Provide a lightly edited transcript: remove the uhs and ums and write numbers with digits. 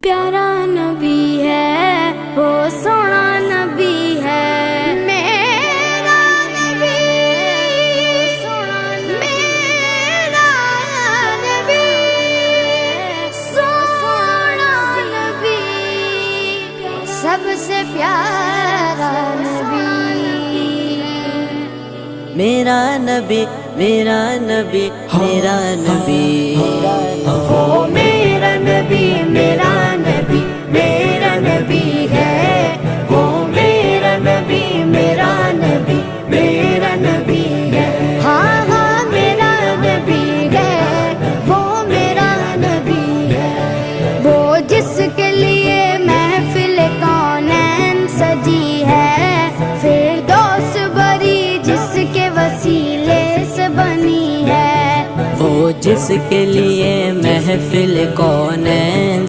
प्यारा नबी है, वो सोना नबी है। मेरा नबी सोना, मेरा नबी सोना नबी, सबसे प्यारा नबी। मेरा नबी, मेरा नबी, मेरा नबी, वो मेरा नबी, मेरा नबी, मेरा नबी है। वो मेरा नबी, मेरा नबी, मेरा नबी है। हाँ हाँ मेरा नबी है, वो मेरा नबी है। वो जिसके लिए महफिल कौनैन सजी है, फिरदौस बरी जिसके वसीले से बनी है। वो जिसके लिए महफिल कौन है।